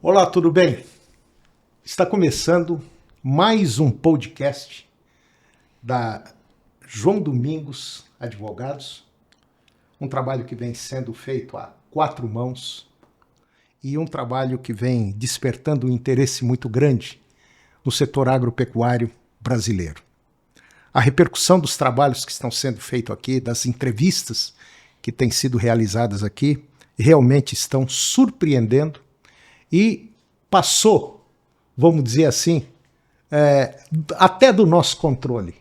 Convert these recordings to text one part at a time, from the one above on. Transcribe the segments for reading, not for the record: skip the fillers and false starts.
Olá, tudo bem? Está começando mais um podcast da João Domingos Advogados, um trabalho que vem sendo feito a quatro mãos e um trabalho que vem despertando um interesse muito grande no setor agropecuário brasileiro. A repercussão dos trabalhos que estão sendo feitos aqui, das entrevistas que têm sido realizadas aqui, realmente estão surpreendendo e passou, vamos dizer assim, até do nosso controle.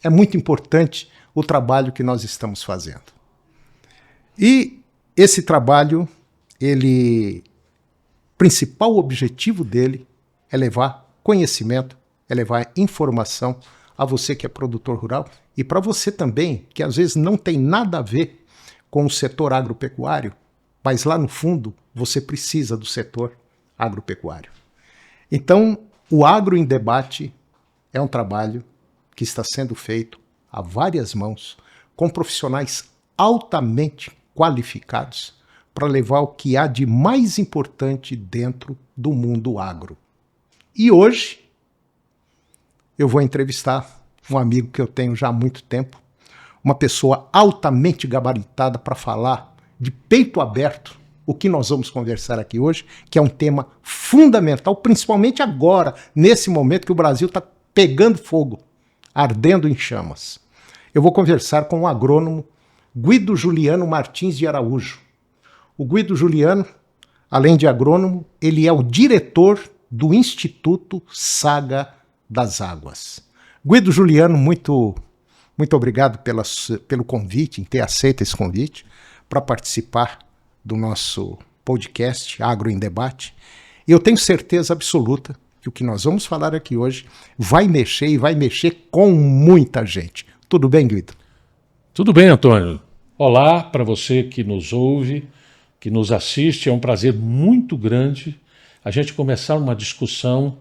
É muito importante o trabalho que nós estamos fazendo. E esse trabalho, principal objetivo dele é levar conhecimento, é levar informação a você que é produtor rural e para você também, que às vezes não tem nada a ver com o setor agropecuário, mas lá no fundo você precisa do setor agropecuário. Então, o Agro em Debate é um trabalho que está sendo feito a várias mãos, com profissionais altamente qualificados para levar o que há de mais importante dentro do mundo agro. E hoje eu vou entrevistar um amigo que eu tenho já há muito tempo, uma pessoa altamente gabaritada para falar de peito aberto o que nós vamos conversar aqui hoje, que é um tema fundamental, principalmente agora, nesse momento que o Brasil está pegando fogo, ardendo em chamas. Eu vou conversar com o agrônomo Guido Juliano Martins de Araújo. O Guido Juliano, além de agrônomo, ele é o diretor do Instituto Saga das Águas. Guido Juliano, muito obrigado pelo convite, em ter aceito esse convite, para participar do nosso podcast Agro em Debate. E eu tenho certeza absoluta que o que nós vamos falar aqui hoje vai mexer com muita gente. Tudo bem, Guido? Tudo bem, Antônio. Olá para você que nos ouve, que nos assiste. É um prazer muito grande a gente começar uma discussão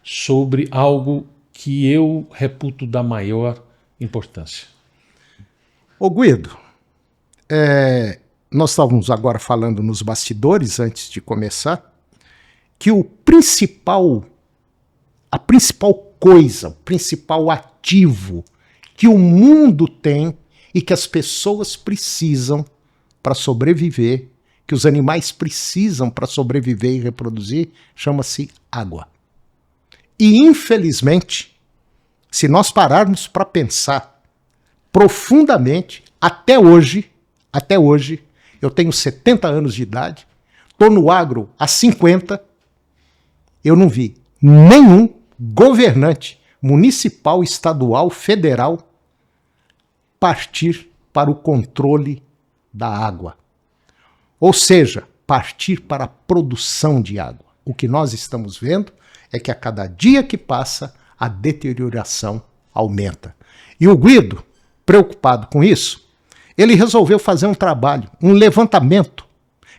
sobre algo que eu reputo da maior importância. Ô Guido, nós estávamos agora falando nos bastidores, antes de começar, que a principal coisa, o principal ativo que o mundo tem e que as pessoas precisam para sobreviver, que os animais precisam para sobreviver e reproduzir, chama-se água. E, infelizmente, se nós pararmos para pensar profundamente, até hoje, eu tenho 70 anos de idade, estou no agro há 50, eu não vi nenhum governante municipal, estadual, federal partir para o controle da água. Ou seja, partir para a produção de água. O que nós estamos vendo é que a cada dia que passa, a deterioração aumenta. E o Guido, preocupado com isso, ele resolveu fazer um trabalho, um levantamento,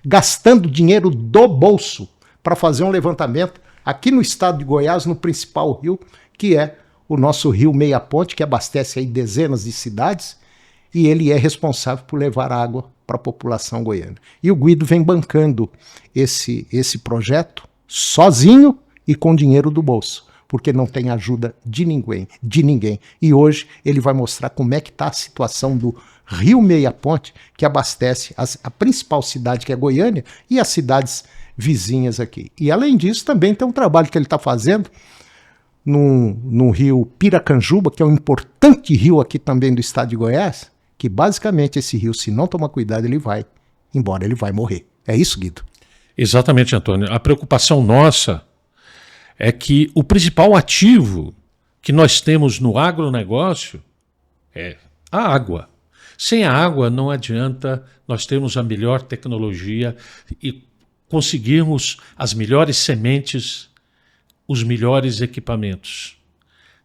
gastando dinheiro do bolso para fazer um levantamento aqui no estado de Goiás, no principal rio, que é o nosso rio Meia Ponte, que abastece aí dezenas de cidades, e ele é responsável por levar água para a população goiana. E o Guido vem bancando esse projeto sozinho e com dinheiro do bolso, porque não tem ajuda de ninguém. E hoje ele vai mostrar como é que está a situação do Rio Meia Ponte, que abastece a principal cidade, que é Goiânia, e as cidades vizinhas aqui. E além disso, também tem um trabalho que ele está fazendo no rio Piracanjuba, que é um importante rio aqui também do estado de Goiás, que basicamente esse rio, se não tomar cuidado, ele vai embora, ele vai morrer. É isso, Guido? Exatamente, Antônio. A preocupação nossa é que o principal ativo que nós temos no agronegócio é a água. Sem a água não adianta nós termos a melhor tecnologia e conseguirmos as melhores sementes, os melhores equipamentos.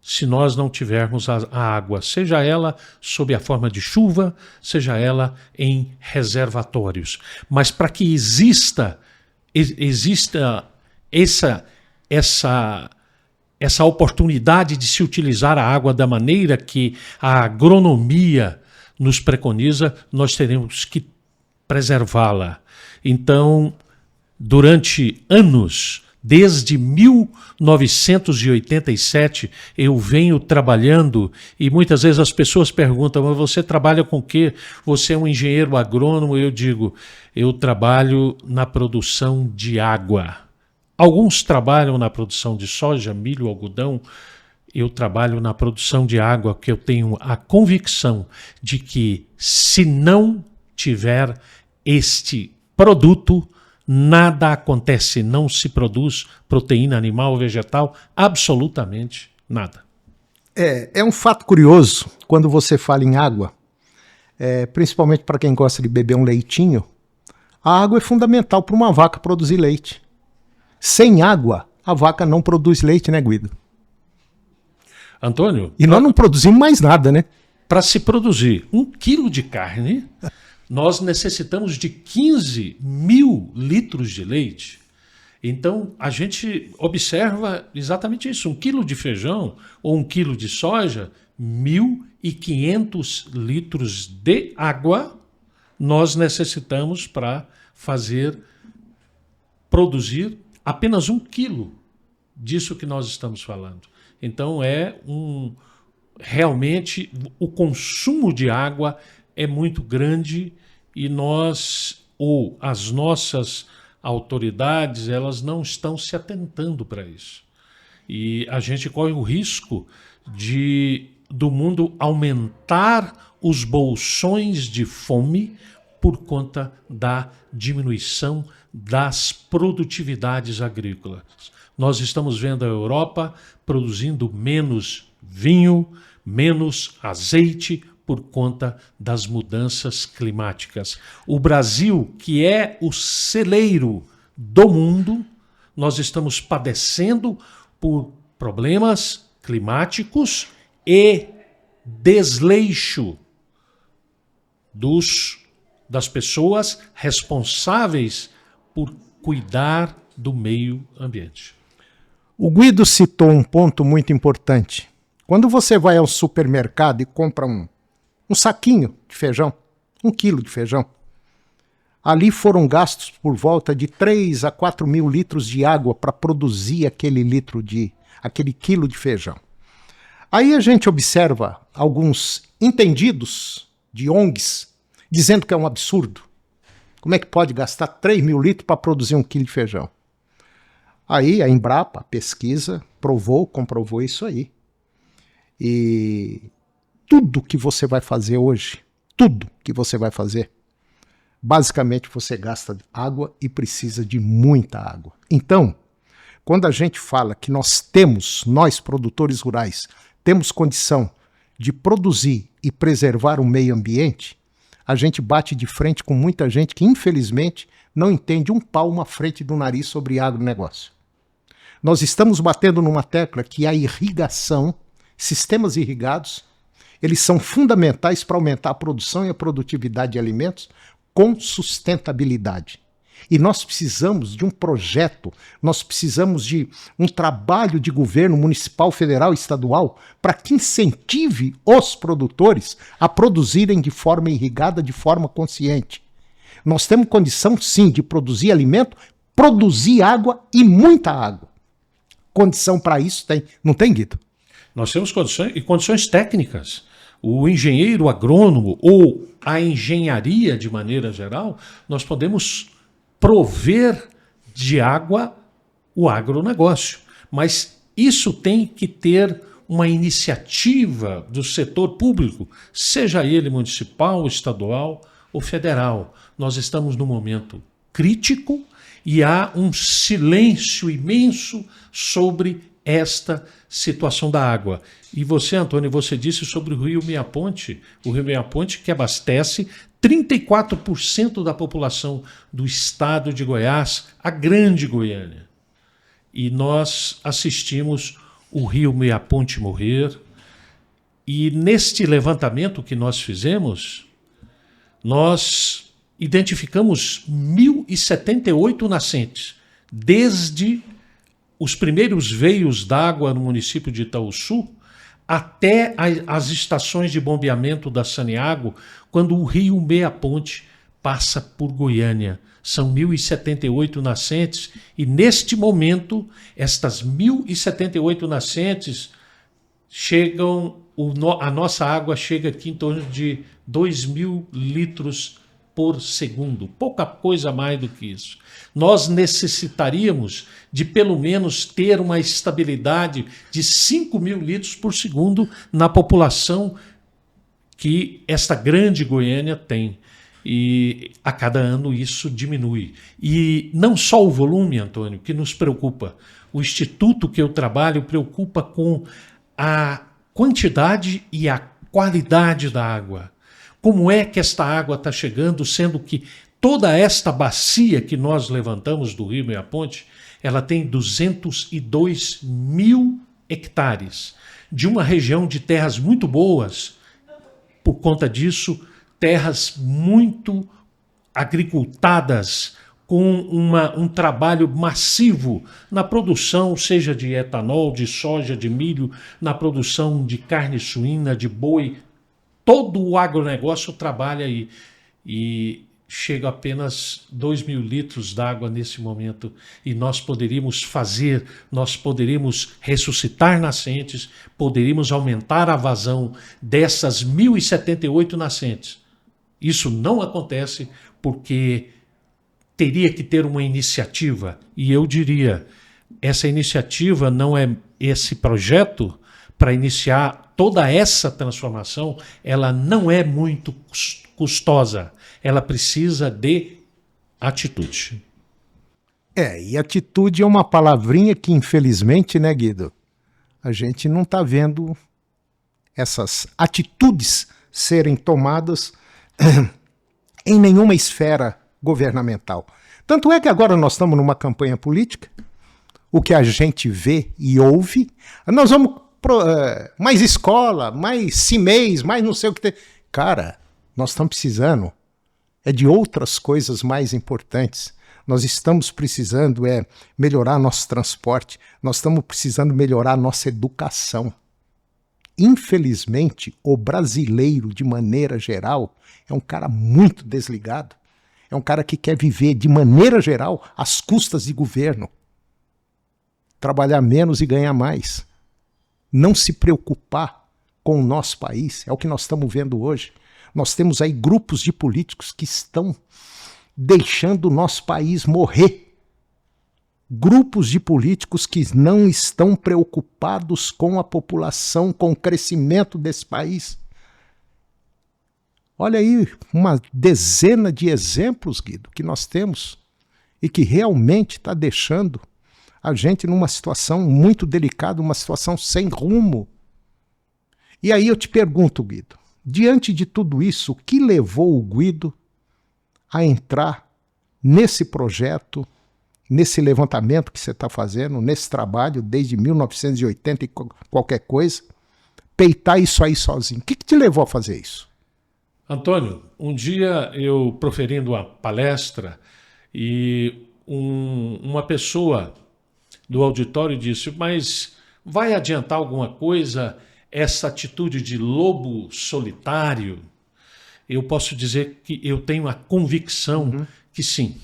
Se nós não tivermos a água, seja ela sob a forma de chuva, seja ela em reservatórios. Mas para que exista essa oportunidade de se utilizar a água da maneira que a agronomia nos preconiza, nós teremos que preservá-la. Então, durante anos, Desde 1987 eu venho trabalhando e muitas vezes as pessoas perguntam, mas você trabalha com o quê? Você é um engenheiro agrônomo? Eu digo, eu trabalho na produção de água. Alguns trabalham na produção de soja, milho, algodão. Eu trabalho na produção de água, porque eu tenho a convicção de que se não tiver este produto, nada acontece, não se produz proteína animal, vegetal, absolutamente nada. É um fato curioso, quando você fala em água, principalmente para quem gosta de beber um leitinho, a água é fundamental para uma vaca produzir leite. Sem água, a vaca não produz leite, né, Guido? Antônio? E nós não produzimos mais nada, né? Para se produzir 1 quilo de carne, nós necessitamos de 15 mil litros de leite. Então, a gente observa exatamente isso. 1 quilo de feijão ou 1 quilo de soja, 1.500 litros de água nós necessitamos para produzir apenas 1 quilo disso que nós estamos falando. Então, realmente, o consumo de água é muito grande e as nossas autoridades, elas não estão se atentando para isso. E a gente corre o risco do mundo aumentar os bolsões de fome por conta da diminuição das produtividades agrícolas. Nós estamos vendo a Europa produzindo menos vinho, menos azeite por conta das mudanças climáticas. O Brasil, que é o celeiro do mundo, nós estamos padecendo por problemas climáticos e desleixo das pessoas responsáveis por cuidar do meio ambiente. O Guido citou um ponto muito importante. Quando você vai ao supermercado e compra um saquinho de feijão, 1 quilo de feijão, ali foram gastos por volta de 3 a 4 mil litros de água para produzir aquele quilo de feijão. Aí a gente observa alguns entendidos de ONGs dizendo que é um absurdo. Como é que pode gastar 3 mil litros para produzir 1 quilo de feijão? Aí a Embrapa, a pesquisa, comprovou isso aí. E tudo que você vai fazer hoje, basicamente você gasta água e precisa de muita água. Então, quando a gente fala que nós produtores rurais, temos condição de produzir e preservar o meio ambiente, a gente bate de frente com muita gente que, infelizmente, não entende um palmo à frente do nariz sobre agronegócio. Nós estamos batendo numa tecla que a irrigação, sistemas irrigados, eles são fundamentais para aumentar a produção e a produtividade de alimentos com sustentabilidade. E nós precisamos de um projeto, nós precisamos de um trabalho de governo municipal, federal e estadual para que incentive os produtores a produzirem de forma irrigada, de forma consciente. Nós temos condição, sim, de produzir alimento, produzir água e muita água. Condição para isso tem, não tem, Guido? Nós temos condições técnicas. O engenheiro agrônomo ou a engenharia de maneira geral, nós podemos prover de água o agronegócio. Mas isso tem que ter uma iniciativa do setor público, seja ele municipal, estadual ou federal. Nós estamos num momento crítico e há um silêncio imenso sobre esta situação da água. E você, Antônio, você disse sobre o Rio Meia-Ponte, que abastece 34% da população do estado de Goiás, a grande Goiânia. E nós assistimos o Rio Meia-Ponte morrer. E neste levantamento que nós fizemos, nós identificamos 1.078 nascentes, desde os primeiros veios d'água no município de Itaúsu até as estações de bombeamento da Saneago, quando o Rio Meia-Ponte passa por Goiânia. São 1.078 nascentes e, neste momento, estas 1.078 nascentes chegam, a nossa água chega aqui em torno de 2.000 litros por segundo, pouca coisa mais do que isso. Nós necessitaríamos de pelo menos ter uma estabilidade de 5.000 litros por segundo na população que esta grande Goiânia tem. E a cada ano isso diminui. E não só o volume, Antônio, que nos preocupa. O instituto que eu trabalho preocupa com a quantidade e a qualidade da água. Como é que esta água está chegando, sendo que toda esta bacia que nós levantamos do Rio Meia Ponte, ela tem 202 mil hectares de uma região de terras muito boas. Por conta disso, terras muito agricultadas, com um trabalho massivo na produção, seja de etanol, de soja, de milho, na produção de carne suína, de boi. Todo o agronegócio trabalha aí. E chega a apenas 2.000 litros d'água nesse momento. E nós poderíamos ressuscitar nascentes, poderíamos aumentar a vazão dessas 1.078 nascentes. Isso não acontece porque teria que ter uma iniciativa. E eu diria, essa iniciativa não é esse projeto para iniciar toda essa transformação, ela não é muito custosa. Ela precisa de atitude. E atitude é uma palavrinha que, infelizmente, né, Guido, a gente não está vendo essas atitudes serem tomadas em nenhuma esfera governamental. Tanto é que agora nós estamos numa campanha política, o que a gente vê e ouve, nós vamos mais escola, mais CIMEIs, mais não sei o que tem. Cara, nós estamos precisando de outras coisas mais importantes. Nós estamos precisando melhorar nosso transporte, nós estamos precisando melhorar nossa educação. Infelizmente, o brasileiro, de maneira geral, é um cara muito desligado. É um cara que quer viver, de maneira geral, às custas de governo. Trabalhar menos e ganhar mais. Não se preocupar com o nosso país. É o que nós estamos vendo hoje. Nós temos aí grupos de políticos que estão deixando o nosso país morrer. Grupos de políticos que não estão preocupados com a população, com o crescimento desse país. Olha aí uma dezena de exemplos, Guido, que nós temos e que realmente está deixando a gente numa situação muito delicada, uma situação sem rumo. E aí eu te pergunto, Guido, diante de tudo isso, o que levou o Guido a entrar nesse projeto, nesse levantamento que você está fazendo, nesse trabalho desde 1980 e qualquer coisa, peitar isso aí sozinho? O que te levou a fazer isso? Antônio, um dia eu proferindo uma palestra e uma pessoa do auditório disse: mas vai adiantar alguma coisa essa atitude de lobo solitário? Eu posso dizer que eu tenho a convicção que sim.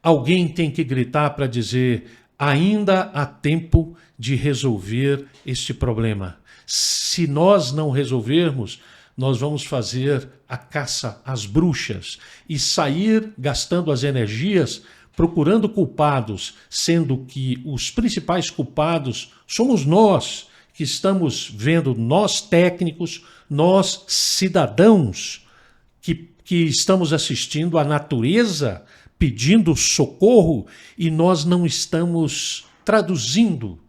Alguém tem que gritar para dizer: ainda há tempo de resolver este problema. Se nós não resolvermos, nós vamos fazer a caça às bruxas e sair gastando as energias procurando culpados, sendo que os principais culpados somos nós, que estamos vendo, nós técnicos, nós cidadãos, que estamos assistindo a natureza pedindo socorro e nós não estamos traduzindo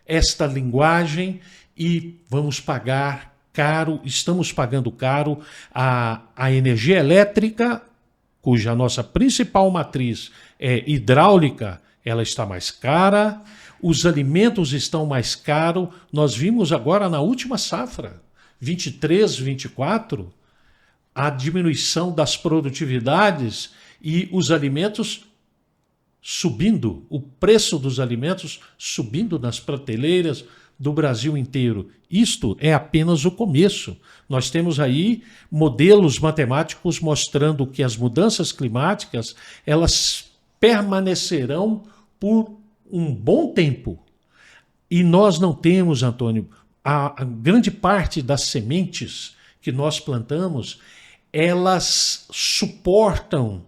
esta linguagem e vamos pagar caro, estamos pagando caro a energia elétrica, cuja nossa principal matriz é hidráulica, ela está mais cara, os alimentos estão mais caros. Nós vimos agora na última safra, 23, 24, a diminuição das produtividades e os alimentos subindo, o preço dos alimentos subindo nas prateleiras, do Brasil inteiro. Isto é apenas o começo. Nós temos aí modelos matemáticos mostrando que as mudanças climáticas elas permanecerão por um bom tempo. E nós não temos, Antônio, a grande parte das sementes que nós plantamos, elas suportam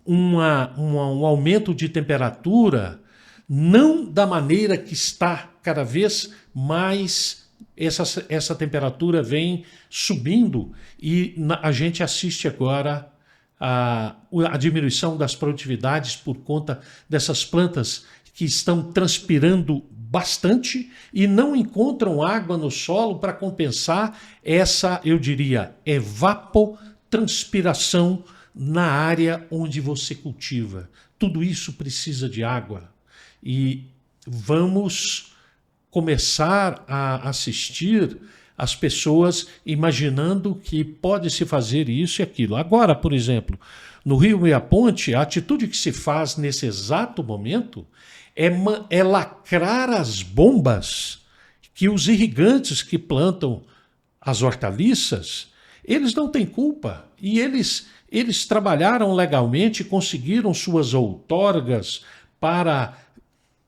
um aumento de temperatura, não da maneira que está cada vez mais essa temperatura vem subindo e a gente assiste agora a diminuição das produtividades por conta dessas plantas que estão transpirando bastante e não encontram água no solo para compensar essa, eu diria, evapotranspiração na área onde você cultiva. Tudo isso precisa de água. E vamos começar a assistir as pessoas imaginando que pode-se fazer isso e aquilo. Agora, por exemplo, no Rio Meia-Ponte, a atitude que se faz nesse exato momento é lacrar as bombas que os irrigantes que plantam as hortaliças, eles não têm culpa. E eles trabalharam legalmente, conseguiram suas outorgas para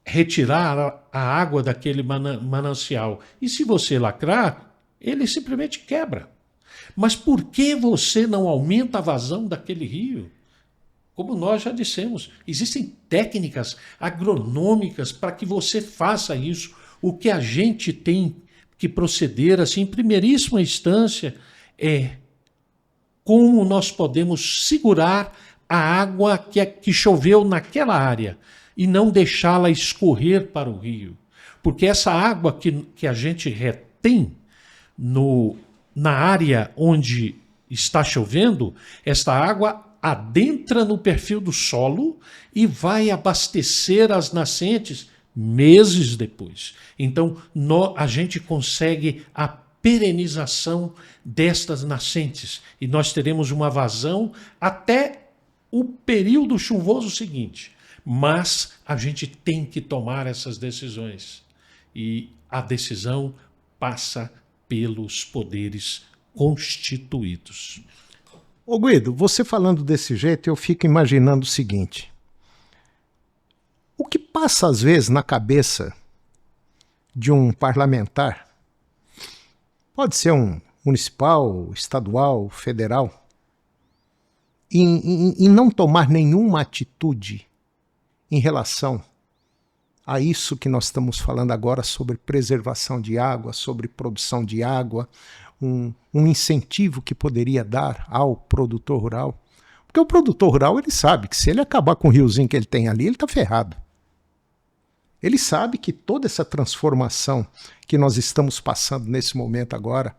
retirar a água daquele manancial. E se você lacrar, ele simplesmente quebra. Mas por que você não aumenta a vazão daquele rio? Como nós já dissemos, existem técnicas agronômicas para que você faça isso. O que a gente tem que proceder, assim, em primeiríssima instância, é como nós podemos segurar a água que choveu naquela área e não deixá-la escorrer para o rio. Porque essa água que a gente retém na área onde está chovendo, esta água adentra no perfil do solo e vai abastecer as nascentes meses depois. Então, a gente consegue a perenização destas nascentes e nós teremos uma vazão até o período chuvoso seguinte. Mas a gente tem que tomar essas decisões e a decisão passa pelos poderes constituídos. Ô Guido, você falando desse jeito, eu fico imaginando o seguinte. O que passa às vezes na cabeça de um parlamentar, pode ser um municipal, estadual, federal, em não tomar nenhuma atitude em relação a isso que nós estamos falando agora sobre preservação de água, sobre produção de água, um incentivo que poderia dar ao produtor rural. Porque o produtor rural, ele sabe que se ele acabar com o riozinho que ele tem ali, ele está ferrado. Ele sabe que toda essa transformação que nós estamos passando nesse momento agora,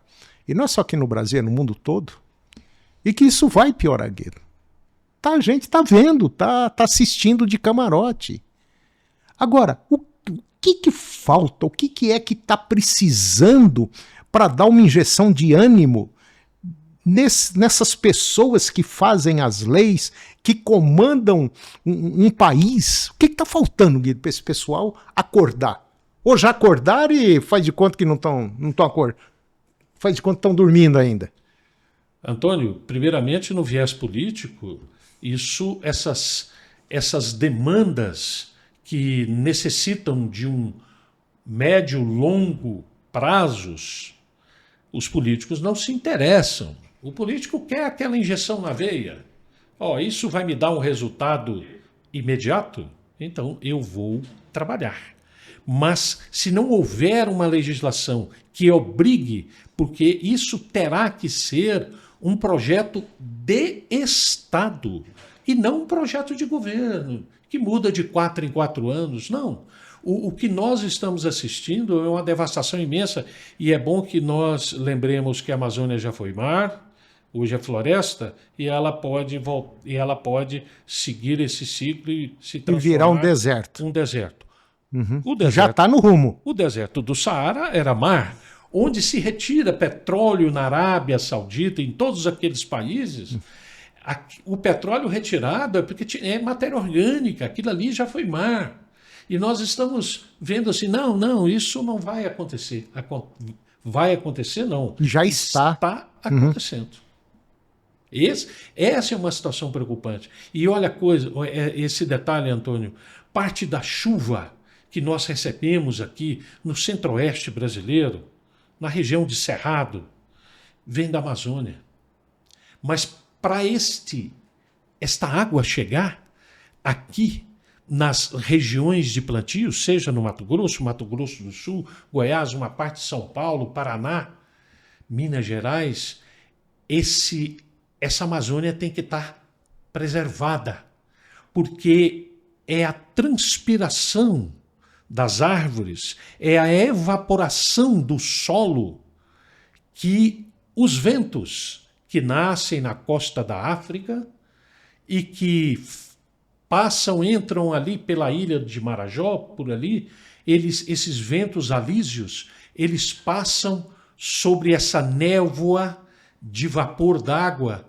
e não é só aqui no Brasil, é no mundo todo, e que isso vai piorar, Guido. A gente está vendo, está assistindo de camarote. Agora, o que falta? O que é que está precisando para dar uma injeção de ânimo nessas pessoas que fazem as leis, que comandam um país? O que está faltando, Guido, para esse pessoal acordar? Ou já acordaram e faz de conta que não estão acordando? Faz de conta que estão dormindo ainda? Antônio, primeiramente no viés político, essas demandas que necessitam de um médio, longo prazos, os políticos não se interessam. O político quer aquela injeção na veia. Isso vai me dar um resultado imediato? Então eu vou trabalhar. Mas se não houver uma legislação que obrigue, porque isso terá que ser um projeto de Estado e não um projeto de governo, que muda de 4 em 4 anos, não. O que nós estamos assistindo é uma devastação imensa e é bom que nós lembremos que a Amazônia já foi mar, hoje é floresta e ela pode seguir esse ciclo e se transformar e virar um deserto. Um deserto. Uhum. O deserto já está no rumo. O deserto do Saara era mar, onde se retira petróleo na Arábia Saudita, em todos aqueles países. O petróleo retirado é porque é matéria orgânica, aquilo ali já foi mar. E nós estamos vendo assim, não, isso não vai acontecer. Vai acontecer, não. Já está. Está acontecendo. Essa é uma situação preocupante. E olha a coisa, esse detalhe, Antônio, parte da chuva que nós recebemos aqui no centro-oeste brasileiro, na região de Cerrado, vem da Amazônia. Mas para esta água chegar aqui nas regiões de plantio, seja no Mato Grosso do Sul, Goiás, uma parte de São Paulo, Paraná, Minas Gerais, essa Amazônia tem que estar preservada, porque é a transpiração das árvores, é a evaporação do solo que os ventos que nascem na costa da África e que entram ali pela ilha de Marajó, por ali, esses ventos alísios, eles passam sobre essa névoa de vapor d'água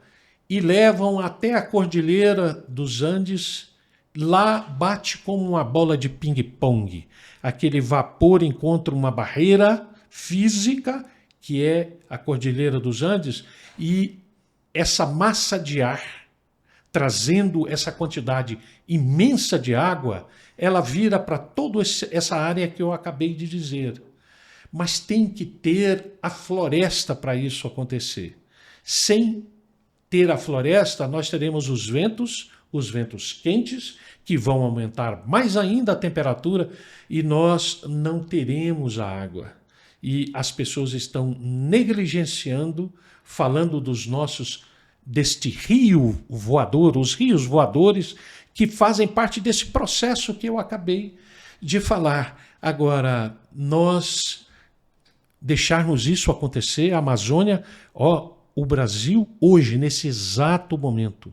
e levam até a Cordilheira dos Andes. Lá bate como uma bola de ping-pong. Aquele vapor encontra uma barreira física, que é a Cordilheira dos Andes, e essa massa de ar, trazendo essa quantidade imensa de água, ela vira para toda essa área que eu acabei de dizer. Mas tem que ter a floresta para isso acontecer. Sem ter a floresta, nós teremos os ventos quentes, que vão aumentar mais ainda a temperatura, e nós não teremos a água. E as pessoas estão negligenciando, falando deste rio voador, os rios voadores, que fazem parte desse processo que eu acabei de falar. Agora, nós deixarmos isso acontecer, a Amazônia, o Brasil hoje, nesse exato momento,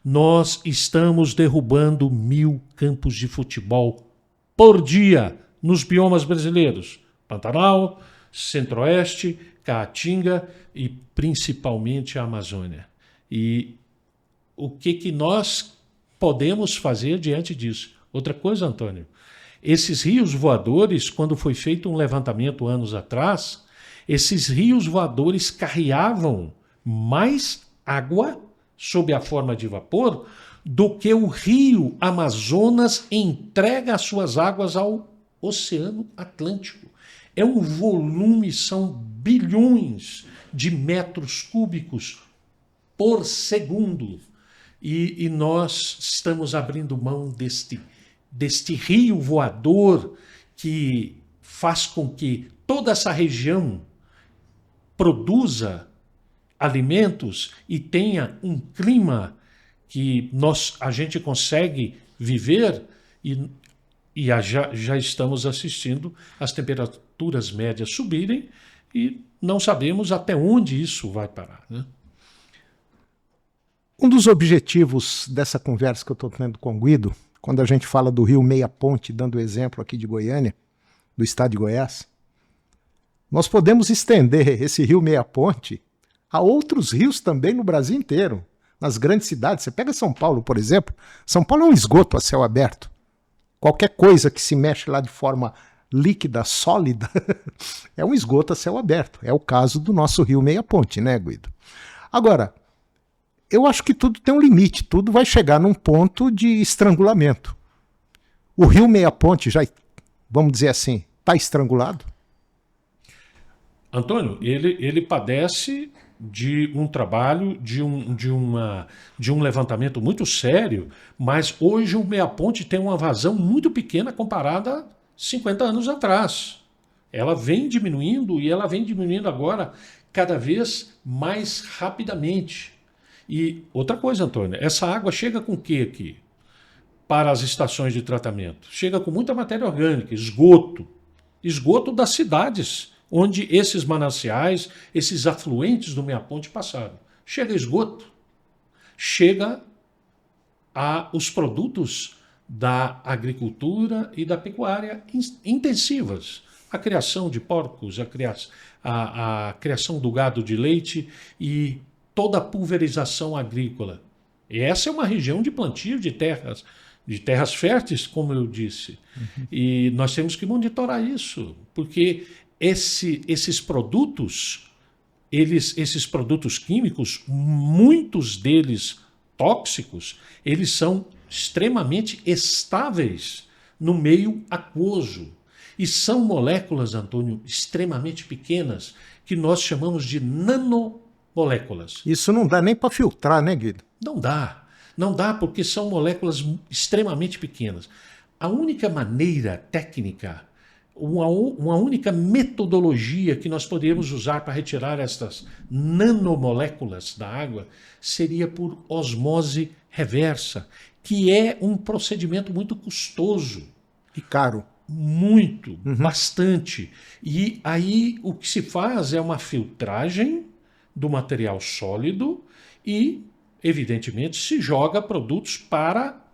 nós estamos derrubando 1000 campos de futebol por dia nos biomas brasileiros. Pantanal, Centro-Oeste, Caatinga e principalmente a Amazônia. E o que nós podemos fazer diante disso? Outra coisa, Antônio, esses rios voadores, quando foi feito um levantamento anos atrás, esses rios voadores carreavam mais água sob a forma de vapor do que o rio Amazonas entrega as suas águas ao Oceano Atlântico. É um volume, são bilhões de metros cúbicos por segundo. E nós estamos abrindo mão deste rio voador que faz com que toda essa região produza alimentos e tenha um clima que a gente consegue viver, e já estamos assistindo as temperaturas médias subirem e não sabemos até onde isso vai parar, né? Um dos objetivos dessa conversa que eu estou tendo com o Guido, quando a gente fala do rio Meia Ponte, dando o exemplo aqui de Goiânia, do estado de Goiás, nós podemos estender esse rio Meia Ponte a outros rios também no Brasil inteiro, nas grandes cidades. Você pega São Paulo, por exemplo. São Paulo é um esgoto a céu aberto. Qualquer coisa que se mexe lá de forma líquida, sólida, é um esgoto a céu aberto. É o caso do nosso rio Meia Ponte, né, Guido? Agora, eu acho que tudo tem um limite, tudo vai chegar num ponto de estrangulamento. O rio Meia Ponte já, vamos dizer assim, está estrangulado? Antônio, ele padece de um trabalho, de um levantamento muito sério, mas hoje o Meia Ponte tem uma vazão muito pequena comparada a 50 anos atrás. Ela vem diminuindo e ela vem diminuindo agora cada vez mais rapidamente. E outra coisa, Antônio, essa água chega com o que aqui? Para as estações de tratamento? Chega com muita matéria orgânica, esgoto das cidades onde esses mananciais, esses afluentes do Meia Ponte passaram. Chega esgoto, chega os produtos da agricultura e da pecuária intensivas. A criação de porcos, a criação do gado de leite e toda a pulverização agrícola. E essa é uma região de plantio de terras de terras férteis, como eu disse. E nós temos que monitorar isso, porque esses produtos, esses produtos químicos, muitos deles tóxicos, eles são extremamente estáveis no meio aquoso. E são moléculas, Antônio, extremamente pequenas, que nós chamamos de nanomoléculas. Isso não dá nem para filtrar, né, Guido? Não dá. Não dá porque são moléculas extremamente pequenas. A única maneira técnica, uma única metodologia que nós poderíamos usar para retirar essas nanomoléculas da água seria por osmose reversa, que é um procedimento muito custoso. E caro. Muito, bastante. E aí o que se faz é uma filtragem do material sólido e, evidentemente, se joga produtos para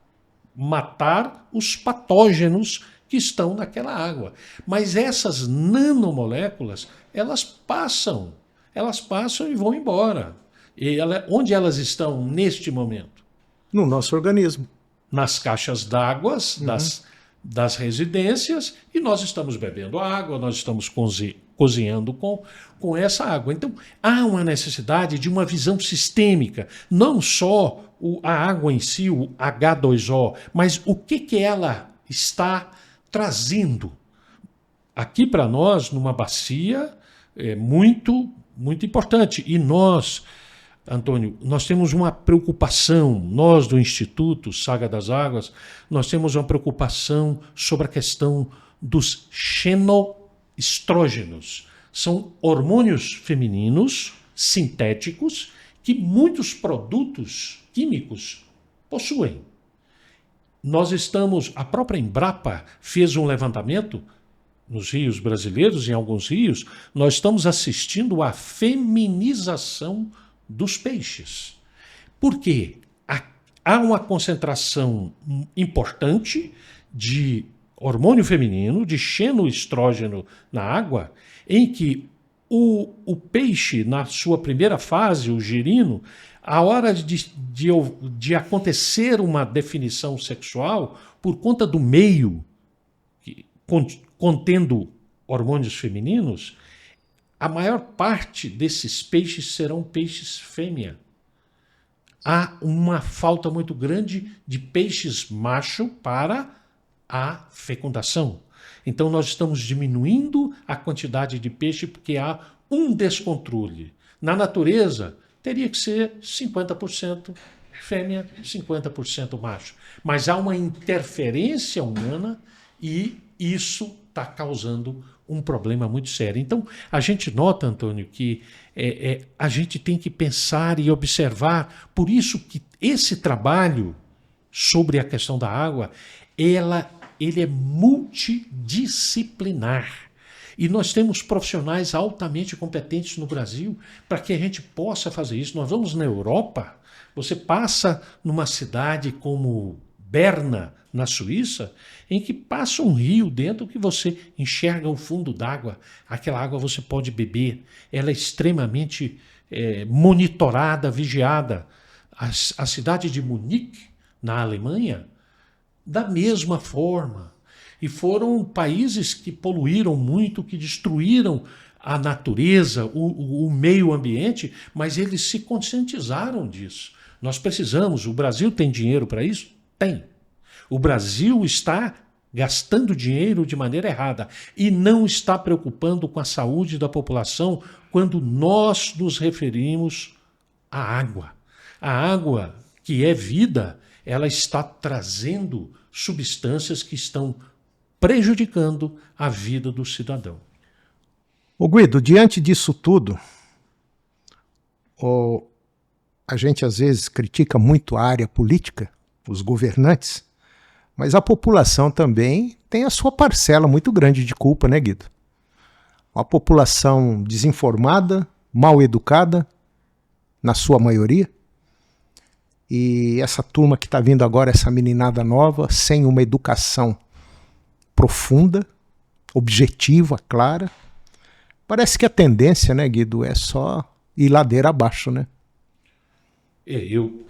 matar os patógenos que estão naquela água. Mas essas nanomoléculas, elas passam e vão embora. E onde elas estão neste momento? No nosso organismo. Nas caixas d'água das residências, e nós estamos bebendo água, nós estamos cozinhando com essa água. Então, há uma necessidade de uma visão sistêmica, não só a água em si, o H2O, mas o que ela está trazendo aqui para nós, numa bacia muito, muito importante. E nós, Antônio, nós temos uma preocupação, nós do Instituto Saga das Águas, nós temos uma preocupação sobre a questão dos xenoestrógenos. São hormônios femininos sintéticos que muitos produtos químicos possuem. A própria Embrapa fez um levantamento nos rios brasileiros, em alguns rios, nós estamos assistindo à feminização dos peixes. Por quê? Há uma concentração importante de hormônio feminino, de xenoestrógeno na água, em que o peixe, na sua primeira fase, o girino, a hora de acontecer uma definição sexual, por conta do meio contendo hormônios femininos, a maior parte desses peixes serão peixes fêmea. Há uma falta muito grande de peixes macho para a fecundação. Então nós estamos diminuindo a quantidade de peixe porque há um descontrole. Na natureza, teria que ser 50% fêmea, 50% macho. Mas há uma interferência humana e isso está causando um problema muito sério. Então, a gente nota, Antônio, que a gente tem que pensar e observar. Por isso que esse trabalho sobre a questão da água, ele é multidisciplinar. E nós temos profissionais altamente competentes no Brasil para que a gente possa fazer isso. Nós vamos na Europa, você passa numa cidade como Berna, na Suíça, em que passa um rio dentro que você enxerga o fundo d'água. Aquela água você pode beber. Ela é extremamente monitorada, vigiada. A cidade de Munique, na Alemanha, da mesma forma. E foram países que poluíram muito, que destruíram a natureza, o meio ambiente, mas eles se conscientizaram disso. Nós precisamos, o Brasil tem dinheiro para isso? Tem. O Brasil está gastando dinheiro de maneira errada e não está preocupando com a saúde da população quando nós nos referimos à água. A água, que é vida, ela está trazendo substâncias que estão prejudicando a vida do cidadão. Ô Guido, diante disso tudo, a gente às vezes critica muito a área política, os governantes, mas a população também tem a sua parcela muito grande de culpa, né, Guido? Uma população desinformada, mal educada, na sua maioria, e essa turma que está vindo agora, essa meninada nova, sem uma educação profunda, objetiva, clara. Parece que a tendência, né, Guido, é só ir ladeira abaixo, né? Eu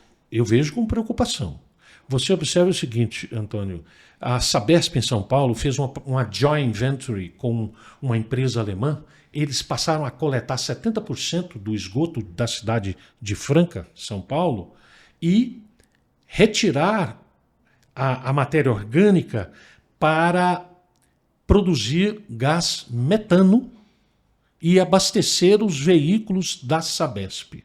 vejo com preocupação. Você observa o seguinte, Antônio, a Sabesp em São Paulo fez uma joint venture com uma empresa alemã. Eles passaram a coletar 70% do esgoto da cidade de Franca, São Paulo, e retirar a matéria orgânica para produzir gás metano e abastecer os veículos da Sabesp.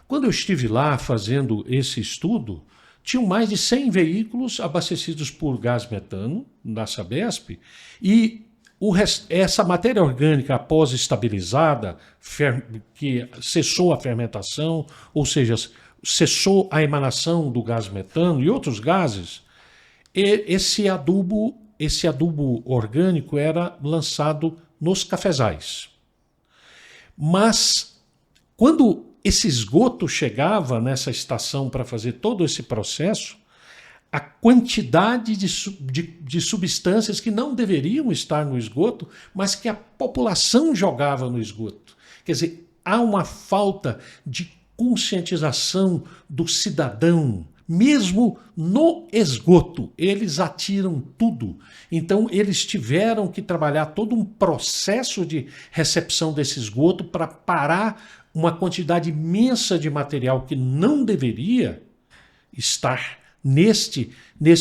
Quando eu estive lá fazendo esse estudo, tinham mais de 100 veículos abastecidos por gás metano da Sabesp e essa matéria orgânica, após estabilizada, que cessou a fermentação, ou seja, cessou a emanação do gás metano e outros gases, esse adubo orgânico era lançado nos cafezais. Mas, quando esse esgoto chegava nessa estação para fazer todo esse processo, a quantidade de substâncias que não deveriam estar no esgoto, mas que a população jogava no esgoto. Quer dizer, há uma falta de conscientização do cidadão. Mesmo no esgoto, eles atiram tudo. Então, eles tiveram que trabalhar todo um processo de recepção desse esgoto para parar uma quantidade imensa de material que não deveria estar nesse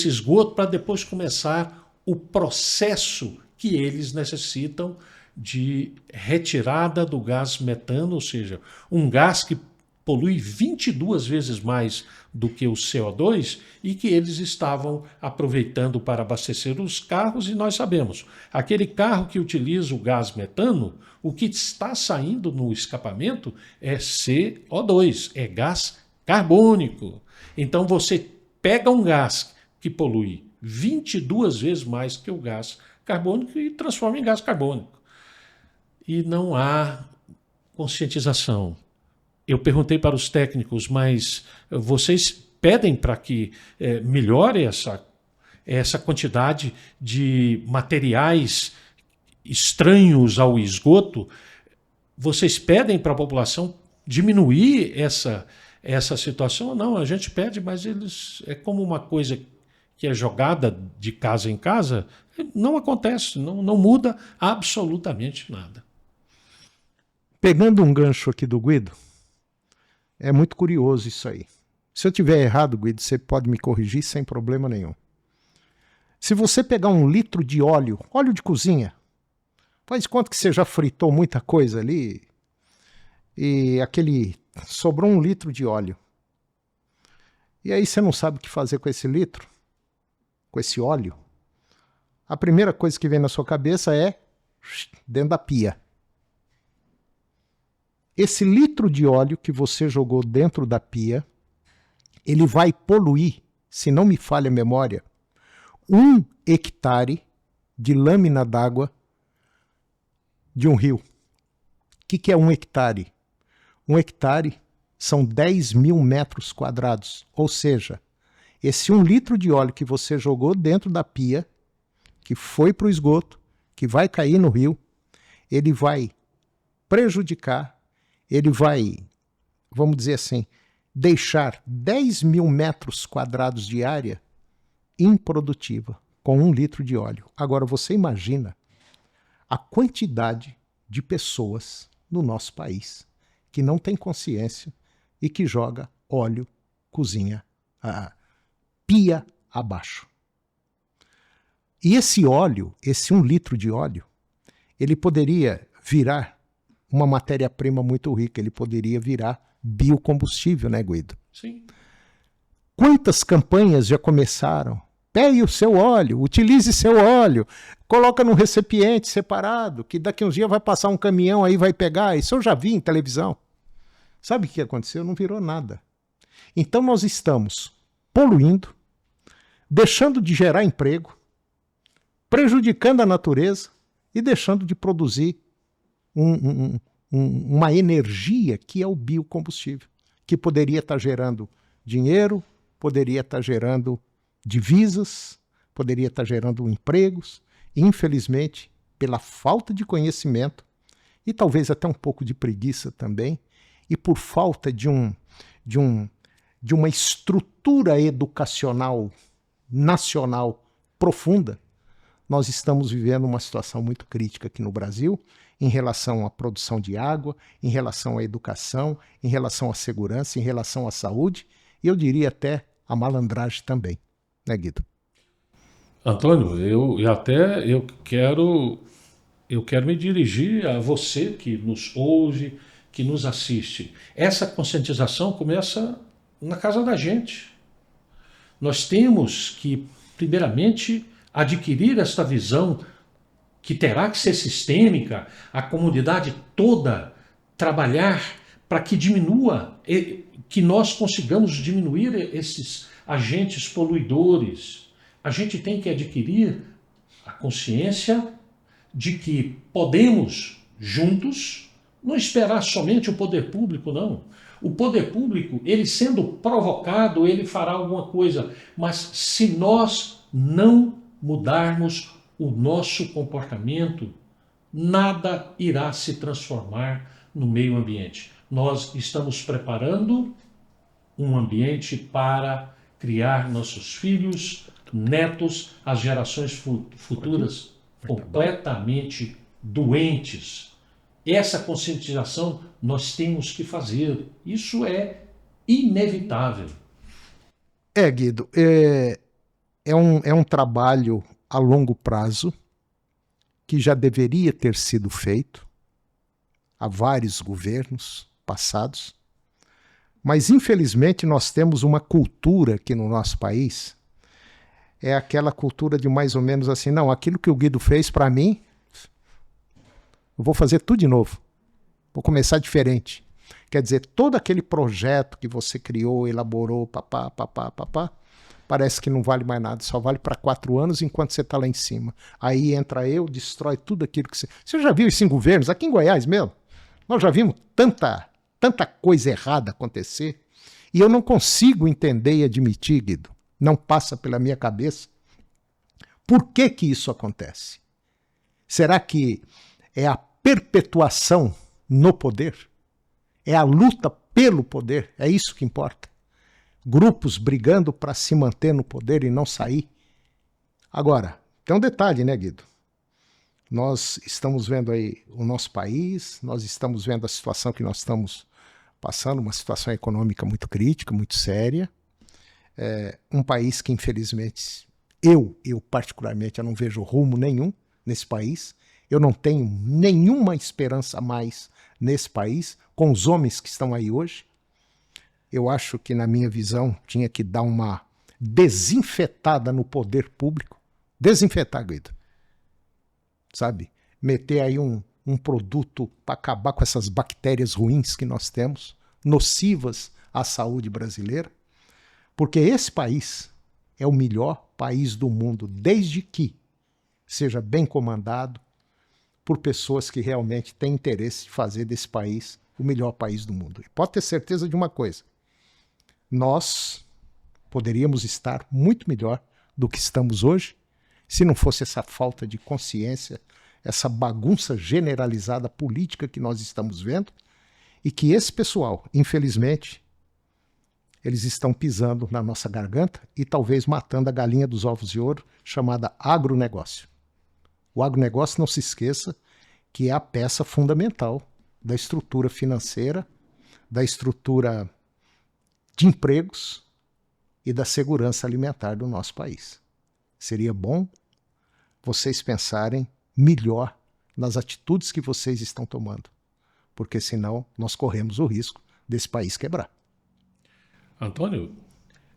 esgoto, para depois começar o processo que eles necessitam de retirada do gás metano, ou seja, um gás que polui 22 vezes mais do que o CO2 e que eles estavam aproveitando para abastecer os carros. E nós sabemos, aquele carro que utiliza o gás metano, o que está saindo no escapamento é CO2, é gás carbônico. Então você pega um gás que polui 22 vezes mais que o gás carbônico e transforma em gás carbônico. E não há conscientização. Eu perguntei para os técnicos, mas vocês pedem para que melhore essa quantidade de materiais estranhos ao esgoto? Vocês pedem para a população diminuir essa situação? Não, a gente pede, mas é como uma coisa que é jogada de casa em casa, não acontece, não muda absolutamente nada. Pegando um gancho aqui do Guido, é muito curioso isso aí. Se eu tiver errado, Guido, você pode me corrigir sem problema nenhum. Se você pegar 1 litro de óleo de cozinha, faz conta que você já fritou muita coisa ali e sobrou 1 litro de óleo. E aí você não sabe o que fazer com esse litro, com esse óleo. A primeira coisa que vem na sua cabeça é dentro da pia. Esse litro de óleo que você jogou dentro da pia, ele vai poluir, se não me falha a memória, 1 hectare de lâmina d'água de um rio. O que é 1 hectare? 1 hectare são 10 mil metros quadrados. Ou seja, esse 1 litro de óleo que você jogou dentro da pia, que foi para o esgoto, que vai cair no rio, ele vai prejudicar, ele vai, vamos dizer assim, deixar 10 mil metros quadrados de área improdutiva com 1 litro de óleo. Agora você imagina a quantidade de pessoas no nosso país que não tem consciência e que joga óleo, cozinha, pia abaixo. E esse óleo, esse 1 litro de óleo, ele poderia virar uma matéria-prima muito rica, ele poderia virar biocombustível, né, Guido? Sim. Quantas campanhas já começaram? Pegue o seu óleo, utilize seu óleo, coloca num recipiente separado, que daqui uns dias vai passar um caminhão aí, vai pegar. Isso eu já vi em televisão. Sabe o que aconteceu? Não virou nada. Então nós estamos poluindo, deixando de gerar emprego, prejudicando a natureza e deixando de produzir uma energia que é o biocombustível, que poderia estar gerando dinheiro, poderia estar gerando divisas, poderia estar gerando empregos. Infelizmente, pela falta de conhecimento e talvez até um pouco de preguiça também, e por falta de de uma estrutura educacional nacional profunda, nós estamos vivendo uma situação muito crítica aqui no Brasil em relação à produção de água, em relação à educação, em relação à segurança, em relação à saúde, e eu diria até à malandragem também, né, Guido? Antônio, eu quero me dirigir a você que nos ouve, que nos assiste. Essa conscientização começa na casa da gente. Nós temos que, primeiramente, adquirir esta visão que terá que ser sistêmica, a comunidade toda trabalhar para que diminua, que nós consigamos diminuir esses agentes poluidores. A gente tem que adquirir a consciência de que podemos, juntos, não esperar somente o poder público, não. O poder público, ele sendo provocado, ele fará alguma coisa, mas se nós não mudarmos o nosso comportamento, nada irá se transformar no meio ambiente. Nós estamos preparando um ambiente para criar nossos filhos, netos, as gerações futuras completamente doentes. Essa conscientização nós temos que fazer. Isso é inevitável. Guido, é um trabalho a longo prazo que já deveria ter sido feito há vários governos passados, mas infelizmente nós temos uma cultura aqui no nosso país, é aquela cultura de mais ou menos assim, não, aquilo que o Guido fez para mim, eu vou fazer tudo de novo, vou começar diferente. Quer dizer, todo aquele projeto que você criou, elaborou, parece que não vale mais nada, só vale para 4 anos enquanto você está lá em cima. Aí entra eu, destrói tudo aquilo que você... Você já viu isso em governos? Aqui em Goiás mesmo, nós já vimos tanta coisa errada acontecer, e eu não consigo entender e admitir, Guido, não passa pela minha cabeça, por que que isso acontece? Será que é a perpetuação no poder? É a luta pelo poder? É isso que importa? Grupos brigando para se manter no poder e não sair? Agora, tem um detalhe, né, Guido? Nós estamos vendo aí o nosso país, nós estamos vendo a situação que nós estamos passando, uma situação econômica muito crítica, muito séria. Um país que, infelizmente, eu particularmente, eu não vejo rumo nenhum nesse país. Eu não tenho nenhuma esperança a mais nesse país, com os homens que estão aí hoje. Eu acho que, na minha visão, tinha que dar uma desinfetada no poder público. Desinfetar, Guido. Sabe? Meter aí um produto para acabar com essas bactérias ruins que nós temos, nocivas à saúde brasileira. Porque esse país é o melhor país do mundo, desde que seja bem comandado por pessoas que realmente têm interesse de fazer desse país o melhor país do mundo. E pode ter certeza de uma coisa, nós poderíamos estar muito melhor do que estamos hoje, se não fosse essa falta de consciência, essa bagunça generalizada política que nós estamos vendo, e que esse pessoal, infelizmente, eles estão pisando na nossa garganta e talvez matando a galinha dos ovos de ouro, chamada agronegócio. O agronegócio, não se esqueça, que é a peça fundamental da estrutura financeira, da estrutura de empregos e da segurança alimentar do nosso país. Seria bom vocês pensarem melhor nas atitudes que vocês estão tomando, porque senão nós corremos o risco desse país quebrar. Antônio,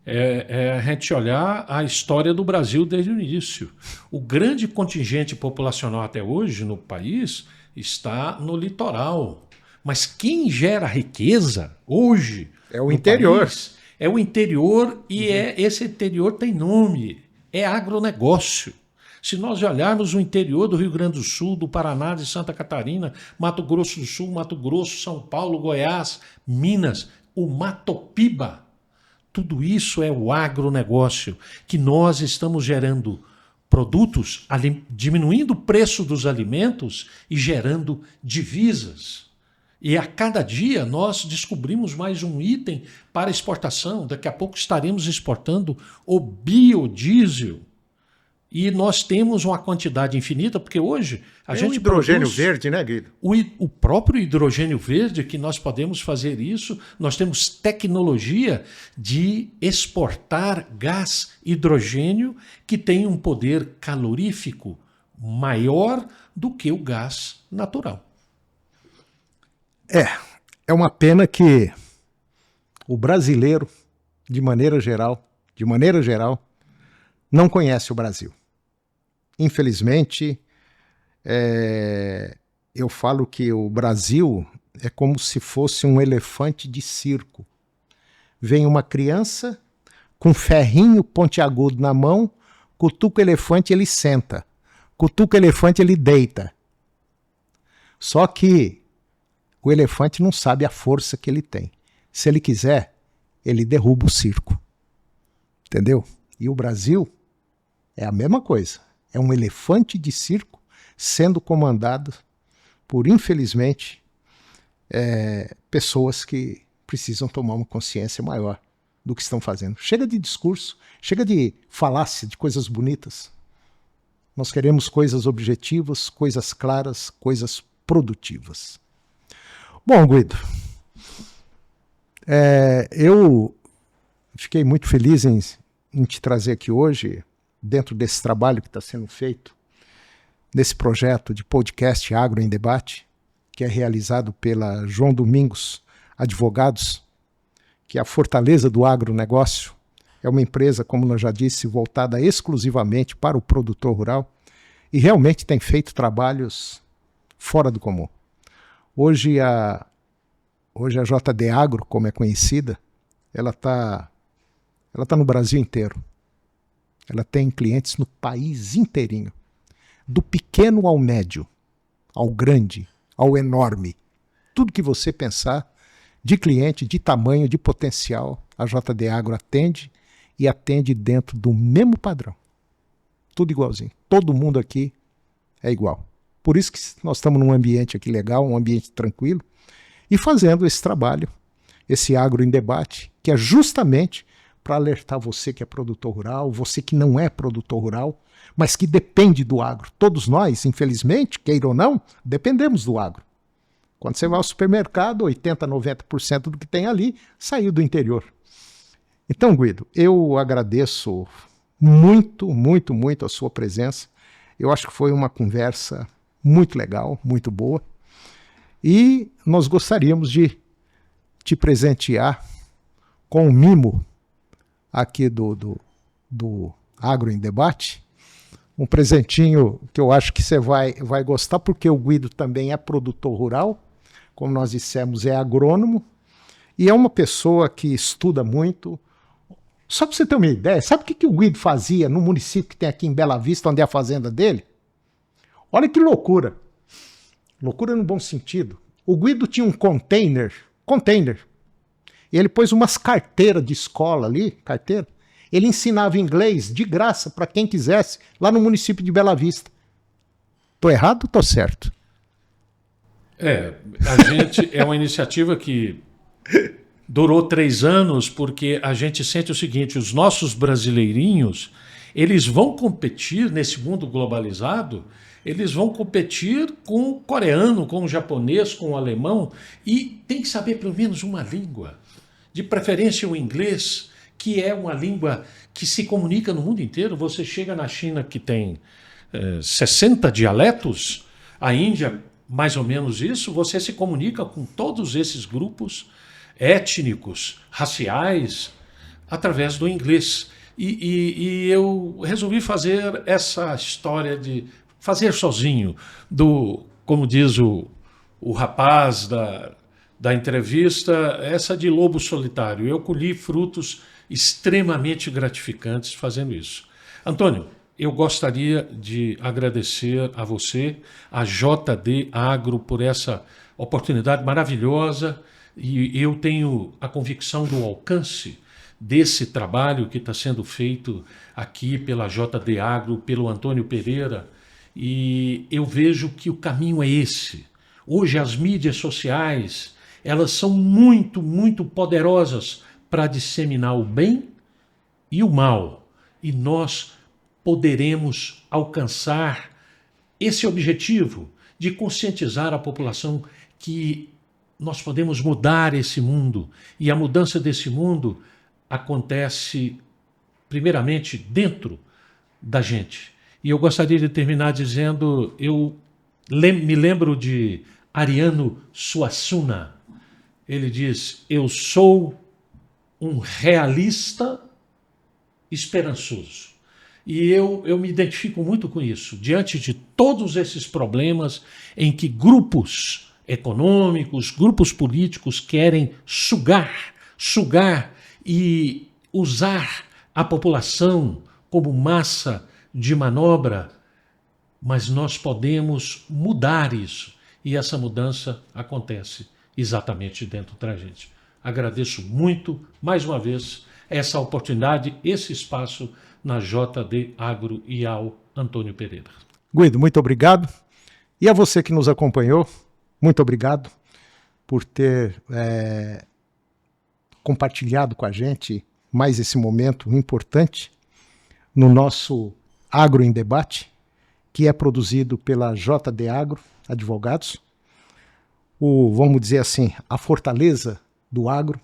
é a gente olhar a história do Brasil desde o início. O grande contingente populacional até hoje no país está no litoral. Mas quem gera riqueza hoje é o interior. País, é o interior e esse interior tem nome, é agronegócio. Se nós olharmos o interior do Rio Grande do Sul, do Paraná, de Santa Catarina, Mato Grosso do Sul, Mato Grosso, São Paulo, Goiás, Minas, o Mato Piba, tudo isso é o agronegócio, que nós estamos gerando produtos, diminuindo o preço dos alimentos e gerando divisas. E a cada dia nós descobrimos mais um item para exportação. Daqui a pouco estaremos exportando o biodiesel. E nós temos uma quantidade infinita, porque hoje a gente hidrogênio produz verde, né, Guido? o próprio hidrogênio verde, que nós podemos fazer isso. Nós temos tecnologia de exportar gás hidrogênio que tem um poder calorífico maior do que o gás natural. É uma pena que o brasileiro, de maneira geral, não conhece o Brasil. Infelizmente, eu falo que o Brasil é como se fosse um elefante de circo. Vem uma criança com um ferrinho pontiagudo na mão, cutuca o elefante, ele senta. Cutuca o elefante, ele deita. Só que o elefante não sabe a força que ele tem. Se ele quiser, ele derruba o circo. Entendeu? E o Brasil é a mesma coisa. É um elefante de circo sendo comandado por, infelizmente, pessoas que precisam tomar uma consciência maior do que estão fazendo. Chega de discurso, chega de falácia, de coisas bonitas. Nós queremos coisas objetivas, coisas claras, coisas produtivas. Bom, Guido, eu fiquei muito feliz em te trazer aqui hoje, dentro desse trabalho que está sendo feito, nesse projeto de podcast Agro em Debate, que é realizado pela João Domingos Advogados, que é a fortaleza do agronegócio. É uma empresa, como eu já disse, voltada exclusivamente para o produtor rural e realmente tem feito trabalhos fora do comum. Hoje a JD Agro, como é conhecida, ela tá no Brasil inteiro. Ela tem clientes no país inteirinho. Do pequeno ao médio, ao grande, ao enorme. Tudo que você pensar de cliente, de tamanho, de potencial, a JD Agro atende e atende dentro do mesmo padrão. Tudo igualzinho. Todo mundo aqui é igual. Por isso que nós estamos num ambiente aqui legal, um ambiente tranquilo, e fazendo esse trabalho, esse Agro em Debate, que é justamente para alertar você que é produtor rural, você que não é produtor rural, mas que depende do agro. Todos nós, infelizmente, queira ou não, dependemos do agro. Quando você vai ao supermercado, 80%, 90% do que tem ali saiu do interior. Então, Guido, eu agradeço muito, muito, muito a sua presença. Eu acho que foi uma conversa muito legal, muito boa. E nós gostaríamos de te presentear com um mimo aqui do Agro em Debate. Um presentinho que eu acho que você vai gostar, porque o Guido também é produtor rural, como nós dissemos, é agrônomo, e é uma pessoa que estuda muito. Só para você ter uma ideia, sabe o que o Guido fazia no município que tem aqui em Bela Vista, onde é a fazenda dele? Olha que loucura. Loucura no bom sentido. O Guido tinha um container, e ele pôs umas carteiras de escola ali, ele ensinava inglês de graça para quem quisesse, lá no município de Bela Vista. Tô errado ou tô certo? A gente é uma iniciativa que durou 3 anos, porque a gente sente o seguinte: os nossos brasileirinhos, eles vão competir nesse mundo globalizado, eles vão competir com o coreano, com o japonês, com o alemão, e tem que saber pelo menos uma língua, de preferência o inglês, que é uma língua que se comunica no mundo inteiro. Você chega na China, que tem 60 dialetos, a Índia, mais ou menos isso, você se comunica com todos esses grupos étnicos, raciais, através do inglês. E eu resolvi fazer essa história de fazer sozinho, como diz o rapaz da entrevista, essa de lobo solitário. Eu colhi frutos extremamente gratificantes fazendo isso. Antônio, eu gostaria de agradecer a você, a JD Agro, por essa oportunidade maravilhosa, e eu tenho a convicção do alcance desse trabalho que está sendo feito aqui pela JD Agro, pelo Antônio Pereira, e eu vejo que o caminho é esse. Hoje as mídias sociais, elas são muito, muito poderosas para disseminar o bem e o mal. E nós poderemos alcançar esse objetivo de conscientizar a população que nós podemos mudar esse mundo. E a mudança desse mundo acontece, primeiramente, dentro da gente. E eu gostaria de terminar dizendo, eu me lembro de Ariano Suassuna. Ele diz, eu sou um realista esperançoso. E eu me identifico muito com isso. Diante de todos esses problemas em que grupos econômicos, grupos políticos querem sugar e usar a população como massa de manobra, mas nós podemos mudar isso. E essa mudança acontece exatamente dentro da gente. Agradeço muito, mais uma vez, essa oportunidade, esse espaço na JD Agro e ao Antônio Pereira. Guido, muito obrigado. E a você que nos acompanhou, muito obrigado por ter compartilhado com a gente mais esse momento importante no nosso Agro em Debate, que é produzido pela JD Agro Advogados, vamos dizer assim, a fortaleza do agro.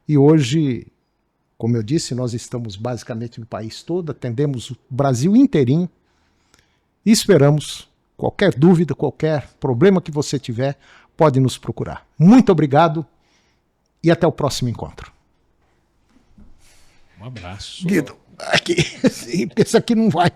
E hoje, como eu disse, nós estamos basicamente no país todo, atendemos o Brasil inteirinho e esperamos, qualquer dúvida, qualquer problema que você tiver, pode nos procurar. Muito obrigado e até o próximo encontro. Um abraço. Guido, aqui, esse aqui não vai.